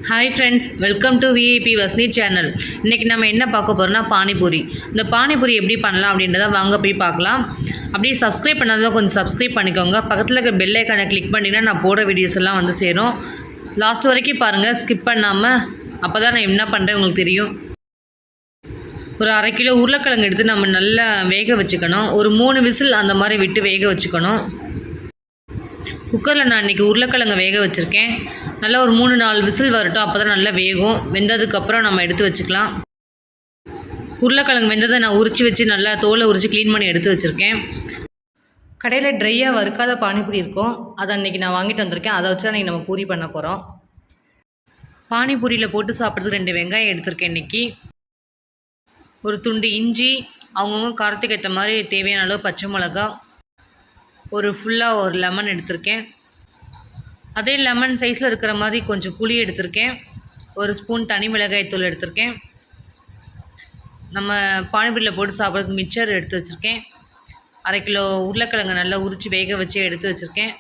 Hi friends, welcome to VIP Vasni channel. இன்றைக்கி நம்ம என்ன பார்க்க போகிறோம்னா பானிபூரி. இந்த பானிபூரி எப்படி பண்ணலாம் அப்படின்றத வாங்க போய் பார்க்கலாம். அப்படியே சப்ஸ்கிரைப் பண்ணாதான் கொஞ்சம் சப்ஸ்கிரைப் பண்ணிக்கோங்க. பக்கத்தில் இருக்க பெல் ஐக்கானை கிளிக் பண்ணிங்கன்னா நான் போடுற வீடியோஸ் எல்லாம் வந்து சேரும். லாஸ்ட் வரைக்கும் பாருங்கள், ஸ்கிப் பண்ணாமல். அப்போ தான் நான் என்ன பண்ணுறேன் உங்களுக்கு தெரியும். ஒரு 1/2 கிலோ உருளைக்கிழங்கு எடுத்து நம்ம நல்லா வேக வச்சுக்கணும். ஒரு 3 விசில் அந்த மாதிரி விட்டு வேக வச்சுக்கணும். குக்கரில் நான் இன்றைக்கி உருளைக்கிழங்கு வேக வச்சுருக்கேன். நல்லா ஒரு 3-4 விசில் வரட்டும், அப்போ தான் நல்லா வேகும். வெந்ததுக்கப்புறம் நம்ம எடுத்து வச்சுக்கலாம். உருளைக்கிழங்கு வெந்ததை நான் உரித்து வச்சு நல்லா தோலை உரித்து க்ளீன் பண்ணி எடுத்து வச்சுருக்கேன். கடையில் ட்ரையாக வறுக்காத பானிபூரி இருக்கும், அதை அன்றைக்கி நான் வாங்கிட்டு வந்திருக்கேன். அதை வச்சு அன்றைக்கி நம்ம பூரி பண்ண போகிறோம். பானிபூரியில் போட்டு சாப்பிட்றதுக்கு 2 வெங்காயம் எடுத்திருக்கேன் இன்றைக்கி. ஒரு துண்டு இஞ்சி, அவங்கவுங்க காரத்துக்கு ஏற்ற மாதிரி தேவையான அளவு பச்சை மிளகா, ஒரு ஃபுல்லாக ஒரு லெமன் எடுத்திருக்கேன். அதே லெமன் சைஸில் இருக்கிற மாதிரி கொஞ்சம் புளி எடுத்திருக்கேன். ஒரு ஸ்பூன் தனி மிளகாய் தூள் எடுத்திருக்கேன். நம்ம பானிபூரியில் போட்டு சாப்பிட்றதுக்கு மிக்சர் எடுத்து வச்சுருக்கேன். 1/2 கிலோ உருளைக்கிழங்கு நல்லா உரித்து வேக வச்சு எடுத்து வச்சுருக்கேன்.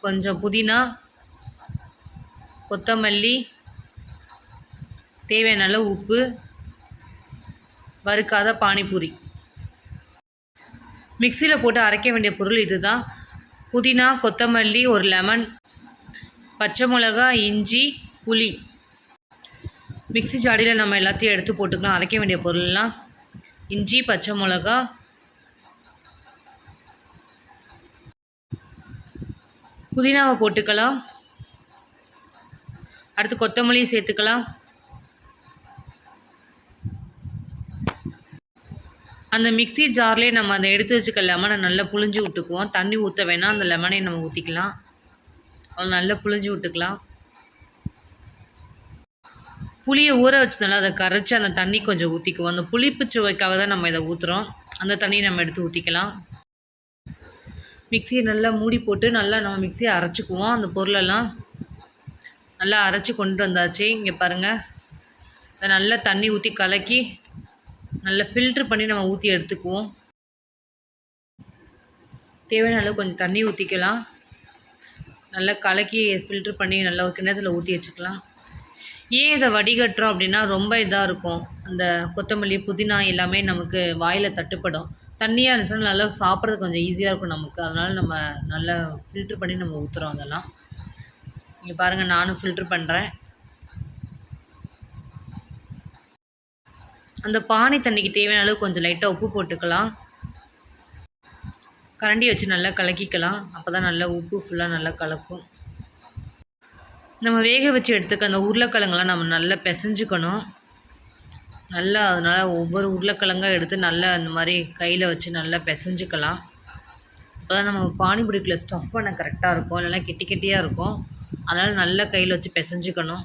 கொஞ்சம் புதினா, கொத்தமல்லி, தேவையான அளவு உப்பு, வறுக்காத பானிபூரி. மிக்சியில் போட்டு அரைக்க வேண்டிய பொருள் இது தான். புதினா, கொத்தமல்லி, ஒரு லெமன், பச்சை மிளகா, இஞ்சி, புளி. மிக்ஸி ஜாடியில் நம்ம எல்லாத்தையும் எடுத்து போட்டுக்கலாம். அரைக்க வேண்டிய பொருள்லாம் இஞ்சி, பச்சை மிளகா, புதினாவை போட்டுக்கலாம். அடுத்து கொத்தமல்லியும் சேர்த்துக்கலாம். அந்த மிக்ஸி ஜார்லேயே நம்ம அதை எடுத்து வச்சுக்க லெமனை நல்லா புழிஞ்சு விட்டுக்குவோம். தண்ணி ஊற்ற வேணால் அந்த லெமனை நம்ம ஊற்றிக்கலாம். அதை நல்லா புழிஞ்சு விட்டுக்கலாம். புளியை ஊற வச்சதுனால அதை கரைச்சி அந்த தண்ணி கொஞ்சம் ஊற்றிக்குவோம். அந்த புளிப்பு சுவைக்காக தான் நம்ம இதை ஊற்றுறோம். அந்த தண்ணியை நம்ம எடுத்து ஊற்றிக்கலாம். மிக்சியை நல்லா மூடி போட்டு நல்லா நம்ம மிக்சியை அரைச்சிக்குவோம். அந்த பொருளெல்லாம் நல்லா அரைச்சி கொண்டு வந்தாச்சு. இங்கே பாருங்கள், அதை நல்லா தண்ணி ஊற்றி கலக்கி நல்லா ஃபில்ட்ரு பண்ணி நம்ம ஊற்றி எடுத்துக்குவோம். தேவையான அளவு கொஞ்சம் தண்ணி ஊற்றிக்கலாம். நல்லா கலக்கி ஃபில்ட்ரு பண்ணி நல்லா ஒரு கிண்ணத்தில் ஊற்றி வச்சுக்கலாம். ஏன் இதை வடிகட்டுறோம் அப்படின்னா, ரொம்ப இதாக இருக்கும். அந்த கொத்தமல்லி, புதினா எல்லாமே நமக்கு வாயில் தட்டுப்படும். தண்ணியாக இருந்துச்சுன்னா நல்லா சாப்பிட்றது கொஞ்சம் ஈஸியாக இருக்கும் நமக்கு. அதனால் நம்ம நல்லா ஃபில்ட்ரு பண்ணி நம்ம ஊற்றுறோம். அதெல்லாம் இங்கே பாருங்கள், நானும் ஃபில்ட்ரு பண்ணுறேன். அந்த பானி தண்ணிக்கு தேவையான அளவு கொஞ்சம் லைட்டாக உப்பு போட்டுக்கலாம். கரண்டி வச்சு நல்லா கலக்கிக்கலாம். அப்போ தான் நல்லா உப்பு ஃபுல்லாக நல்லா கலக்கும். நம்ம வேக வச்சு எடுத்துக்க அந்த உருளைக்கிழங்கெல்லாம் நம்ம நல்லா பிசைஞ்சுக்கணும். நல்லா அதனால் ஒவ்வொரு உருளைக்கிழங்காக எடுத்து நல்லா அந்த மாதிரி கையில் வச்சு நல்லா பிசைஞ்சுக்கலாம். அப்போ தான் நம்ம பானிபூரிக்குள்ள ஸ்டஃப் பண்ண கரெக்டாக இருக்கும். இல்லைனா கெட்டி கெட்டியாக இருக்கும். அதனால் நல்லா கையில் வச்சு பிசைஞ்சுக்கணும்.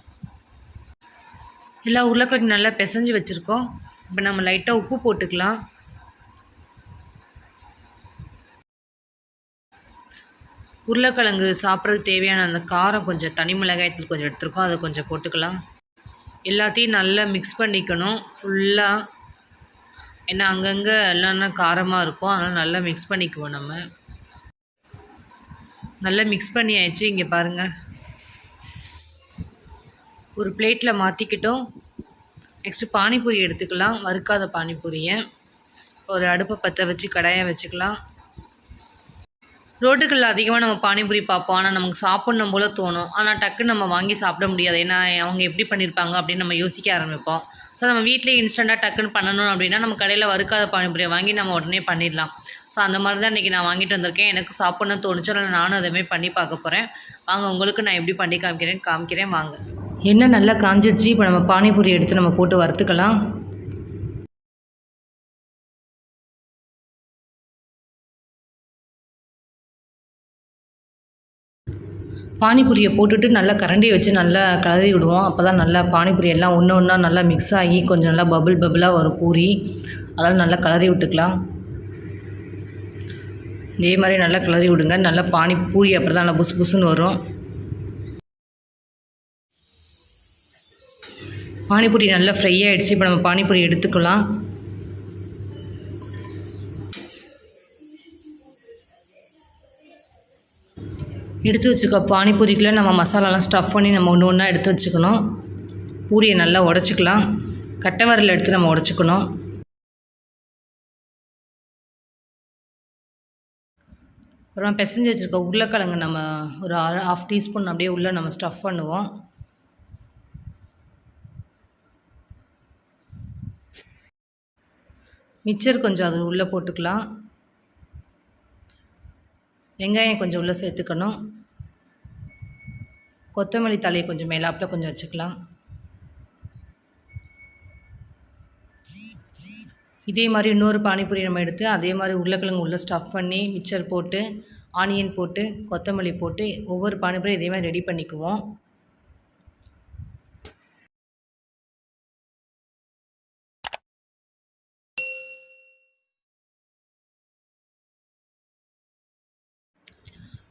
எல்லா உருளைக்கிழங்கு நல்லா பிசைஞ்சு வச்சுருக்கோம். இப்போ நம்ம லைட்டாக உப்பு போட்டுக்கலாம். உருளைக்கிழங்கு சாப்பிட்றதுக்கு தேவையான அந்த காரம் கொஞ்சம் தனி மிளகாயத்தில் கொஞ்சம் எடுத்துருக்கோம். அதை கொஞ்சம் போட்டுக்கலாம். எல்லாத்தையும் நல்லா மிக்ஸ் பண்ணிக்கணும் ஃபுல்லாக. ஏன்னா அங்கங்கே எல்லாம்னா காரமாக இருக்கும். அதனால் நல்லா மிக்ஸ் பண்ணிக்குவோம். நம்ம நல்லா மிக்ஸ் பண்ணி ஆயிடுச்சு. இங்கே பாருங்கள், ஒரு பிளேட்டில் மாற்றிக்கிட்டோம். நெக்ஸ்ட்டு பானிபூரி எடுத்துக்கலாம். வறுக்காத பானிபூரியை ஒரு அடுப்பை பற்ற வச்சு கடாயை வச்சுக்கலாம். ரோட்டுகளில் அதிகமாக நம்ம பானிபூரி பார்ப்போம். ஆனால் நமக்கு சாப்பிட்ணும் போல் தோணும். ஆனால் டக்குன்னு நம்ம வாங்கி சாப்பிட முடியாது. ஏன்னா அவங்க எப்படி பண்ணியிருப்பாங்க அப்படின்னு நம்ம யோசிக்க ஆரம்பிப்போம். ஸோ நம்ம வீட்டிலே இன்ஸ்டண்ட்டாக டக்குன்னு பண்ணணும் அப்படின்னா நம்ம கடையில் வறுக்காத பானிபூரியை வாங்கி நம்ம உடனே பண்ணிடலாம். ஸோ அந்த மாதிரி தான் இன்றைக்கி நான் வாங்கிட்டு வந்திருக்கேன். எனக்கு சாப்பிட்ணுன்னு தோணுச்சு. அதனால் நானும் அதேமாதிரி பண்ணி பார்க்க போகிறேன். வாங்க, உங்களுக்கு நான் எப்படி பண்ணி காமிக்கிறேன் வாங்க. எண்ணெய் நல்லா காஞ்சிடுச்சு. இப்போ நம்ம பானிபூரி எடுத்து நம்ம போட்டு வறுத்துக்கலாம். பானிபூரியை போட்டுட்டு நல்லா கரண்டியை வச்சு நல்லா கிளறி விடுவோம். அப்போ தான் நல்லா பானிபூரி எல்லாம் ஒன்று ஒன்றா நல்லா மிக்ஸ் ஆகி கொஞ்சம் நல்லா பபுளாக வரும் பூரி. அதனால் நல்லா கிளறி விட்டுக்கலாம். இதே மாதிரி நல்லா கிளறி விடுங்க. நல்லா பானிபூரி அப்படி தான் நல்லா புசு புசுன்னு வரும். பானிபூரி நல்லா ஃப்ரை ஆகிடுச்சு. இப்போ நம்ம பானிபூரி எடுத்துக்கலாம். எடுத்து வச்சுக்க பானிபூரிக்குள்ளே நம்ம மசாலாலாம் ஸ்டஃப் பண்ணி நம்ம ஒன்று ஒன்றா எடுத்து வச்சுக்கணும். பூரியை நல்லா உடச்சிக்கலாம். கட்டை விரல் எடுத்து நம்ம உடச்சிக்கணும். அப்புறம் பிசைஞ்சு வச்சுருக்க உருளைக்கிழங்கு நம்ம ஒரு 1/2 டீஸ்பூன் அப்படியே உள்ளே நம்ம ஸ்டஃப் பண்ணுவோம். மிக்சர் கொஞ்சம் அது உள்ளே போட்டுக்கலாம். வெங்காயம் கொஞ்சம் உள்ளே சேர்த்துக்கணும். கொத்தமல்லி தழையை கொஞ்சம் மேலாப்பில் கொஞ்சம் வச்சுக்கலாம். இதே மாதிரி இன்னொரு பானிபூரி நம்ம எடுத்து அதே மாதிரி உருளைக்கிழங்கு உள்ளே ஸ்டஃப் பண்ணி மிக்சர் போட்டு ஆனியன் போட்டு கொத்தமல்லி போட்டு ஒவ்வொரு பானிபூரி இதே மாதிரி ரெடி பண்ணிக்குவோம்.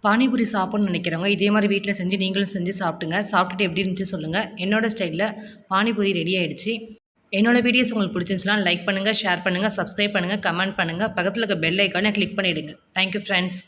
பானிபூரி சாப்பிட்ணுன்னு நினைக்கிறவங்க இதே மாதிரி வீட்டில் செஞ்சு நீங்களும் செஞ்சு சாப்பிட்டுங்க. சாப்பிட்டுட்டு எப்படி இருந்துச்சு சொல்லுங்கள். என்னோடய ஸ்டைலில் பானிபூரி ரெடி ஆகிடுச்சு. என்னோடய வீடியோஸ் உங்களுக்கு பிடிச்சிருந்துச்சுன்னா லைக் பண்ணுங்கள், ஷேர் பண்ணுங்கள், சப்ஸ்கிரைப் பண்ணுங்கள், கமெண்ட் பண்ணுங்கள். பக்கத்தில் இருக்க பெல் ஐக்கானை கிளிக் பண்ணிவிடுங்க. Thank you friends.